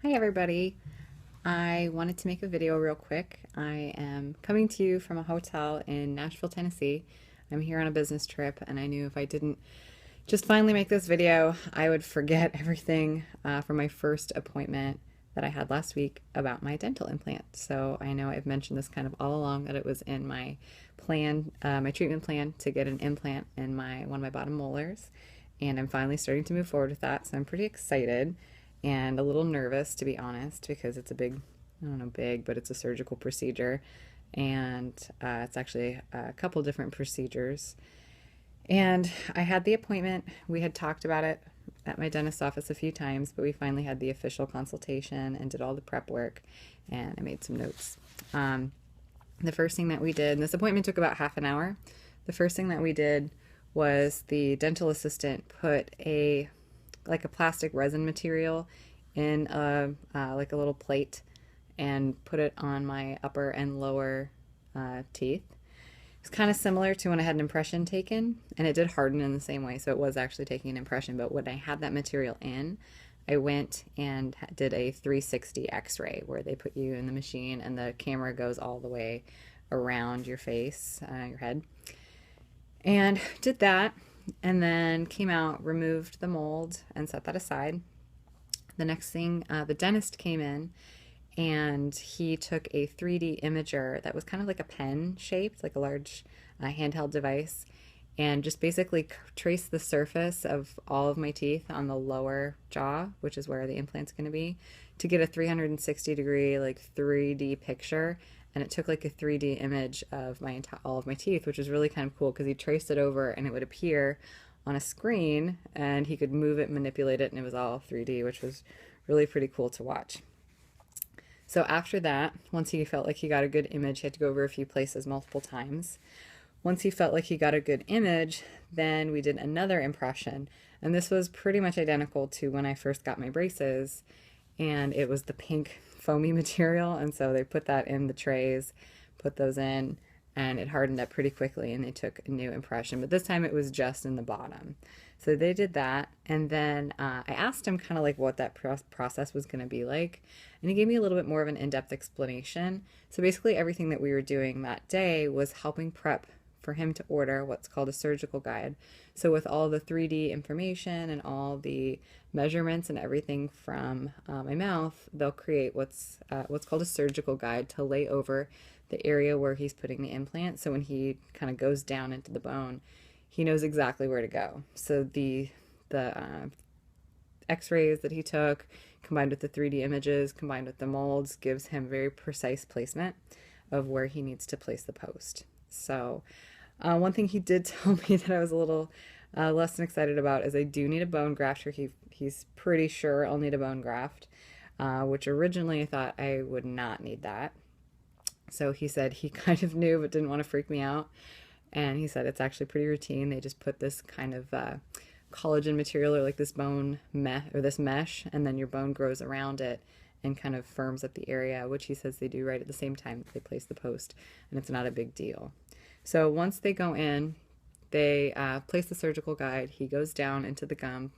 Hi everybody. I wanted to make a video real quick. I am coming to you from a hotel in Nashville, Tennessee. I'm here on a business trip and I knew if I didn't just finally make this video, I would forget everything from my first appointment that I had last week about my dental implant. So I know I've mentioned this kind of all along that it was in my plan, my treatment plan to get an implant in one of my bottom molars. And I'm finally starting to move forward with that. So I'm pretty excited and a little nervous, to be honest, because it's a big, I don't know, big, but it's a surgical procedure. And it's actually a couple different procedures. And I had the appointment. We had talked about it at my dentist's office a few times, but we finally had the official consultation and did all the prep work. And I made some notes. The first thing that we did, and this appointment took about half an hour. The first thing that we did was the dental assistant put a plastic resin material in like a little plate and put it on my upper and lower teeth. It's kind of similar to when I had an impression taken, and it did harden in the same way, so it was actually taking an impression. But when I had that material in, I went and did a 360 x-ray where they put you in the machine and the camera goes all the way around your face, your head. And did that, and then came out, removed the mold, and set that aside. The next thing, the dentist came in and he took a 3D imager that was kind of like a pen shaped, like a large handheld device, and just basically traced the surface of all of my teeth on the lower jaw, which is where the implant's going to be, to get a 360-degree, like 3D picture. And it took like a 3D image of all of my teeth, which was really kind of cool because he traced it over and it would appear on a screen and he could move it, manipulate it, and it was all 3D, which was really pretty cool to watch. So after that, once he felt like he got a good image, he had to go over a few places multiple times. Once he felt like he got a good image, then we did another impression. And this was pretty much identical to when I first got my braces. And it was the pink foamy material. And so they put that in the trays, put those in, and it hardened up pretty quickly. And they took a new impression. But this time it was just in the bottom. So they did that. And then I asked him kind of like what that process was going to be like. And he gave me a little bit more of an in-depth explanation. So basically everything that we were doing that day was helping prep for him to order what's called a surgical guide. So with all the 3D information and all the measurements and everything from my mouth, they'll create what's called a surgical guide to lay over the area where he's putting the implant. So when he kind of goes down into the bone, he knows exactly where to go. So the x-rays that he took combined with the 3D images combined with the molds gives him very precise placement of where he needs to place the post. So one thing he did tell me that I was a little less than excited about is I do need a bone graft, or he's pretty sure I'll need a bone graft, which originally I thought I would not need that. So he said he kind of knew but didn't want to freak me out. And he said it's actually pretty routine. They just put this kind of collagen material or like this this mesh, and then your bone grows around it and kind of firms up the area, which he says they do right at the same time that they place the post, and it's not a big deal. So once they go in, they place the surgical guide. He goes down into the gum,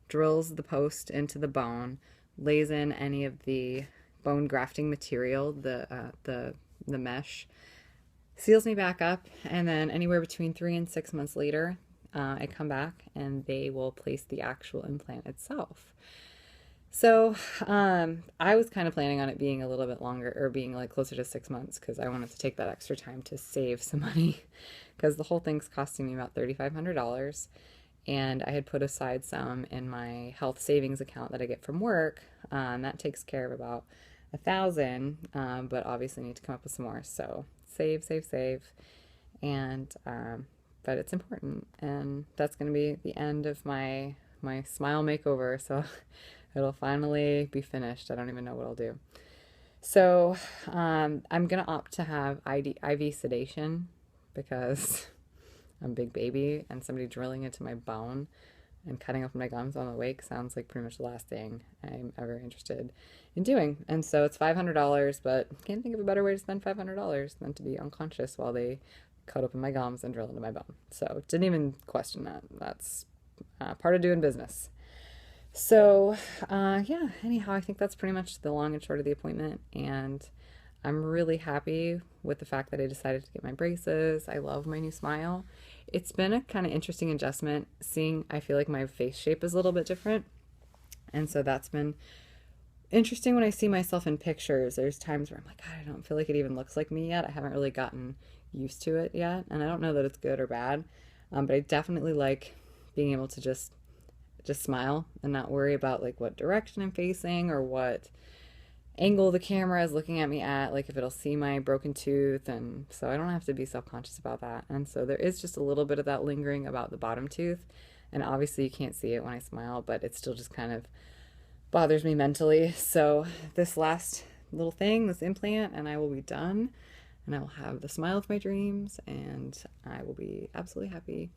drills the post into the bone, lays in any of the bone grafting material, the mesh, seals me back up, and then anywhere between 3 and 6 months later, I come back and they will place the actual implant itself. So I was kind of planning on it being a little bit longer, or being like closer to 6 months, because I wanted to take that extra time to save some money, because the whole thing's costing me about $3,500. And I had put aside some in my health savings account that I get from work. And that takes care of about 1,000, but obviously need to come up with some more. So save, save, save. And but it's important, and that's going to be the end of my smile makeover. So it'll finally be finished. I don't even know what I'll do. So I'm going to opt to have IV sedation because I'm a big baby, and somebody drilling into my bone and cutting open my gums on the wake sounds like pretty much the last thing I'm ever interested in doing. And so it's $500, but can't think of a better way to spend $500 than to be unconscious while they cut open my gums and drill into my bone. So didn't even question that. That's part of doing business. So, yeah, anyhow, I think that's pretty much the long and short of the appointment. And I'm really happy with the fact that I decided to get my braces. I love my new smile. It's been a kind of interesting adjustment seeing, I feel like my face shape is a little bit different. And so that's been interesting when I see myself in pictures. There's times where I'm like, God, I don't feel like it even looks like me yet. I haven't really gotten used to it yet. And I don't know that it's good or bad, but I definitely like being able to just smile and not worry about like what direction I'm facing or what angle the camera is looking at me at, like if it'll see my broken tooth. And so I don't have to be self-conscious about that. And so there is just a little bit of that lingering about the bottom tooth. And obviously you can't see it when I smile, but it still just kind of bothers me mentally. So this last little thing, this implant, and I will be done. And I will have the smile of my dreams, and I will be absolutely happy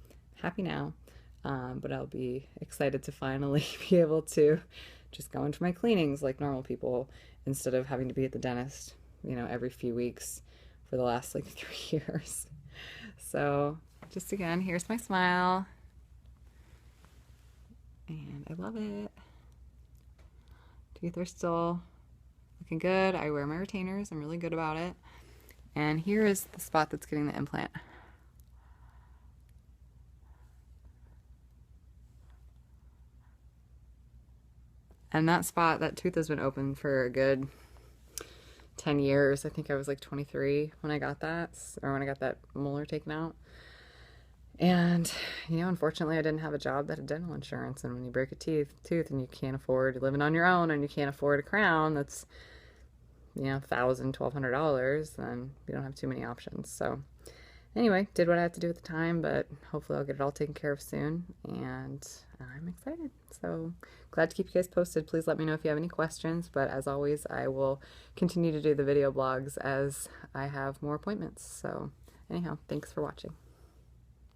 now. But I'll be excited to finally be able to just go into my cleanings like normal people instead of having to be at the dentist, every few weeks for the last like 3 years. So just again, here's my smile, and I love it. Teeth are still looking good. I wear my retainers. I'm really good about it. And here is the spot that's getting the implant. And that spot, that tooth has been open for a good 10 years. I think I was like 23 when I got that, or when I got that molar taken out. And, unfortunately I didn't have a job that had dental insurance. And when you break a tooth and you can't afford living on your own and you can't afford a crown that's, $1,000, $1,200, then you don't have too many options. So anyway, did what I had to do at the time, but hopefully I'll get it all taken care of soon. And I'm excited. So glad to keep you guys posted. Please let me know if you have any questions. But as always, I will continue to do the video blogs as I have more appointments. So anyhow, thanks for watching.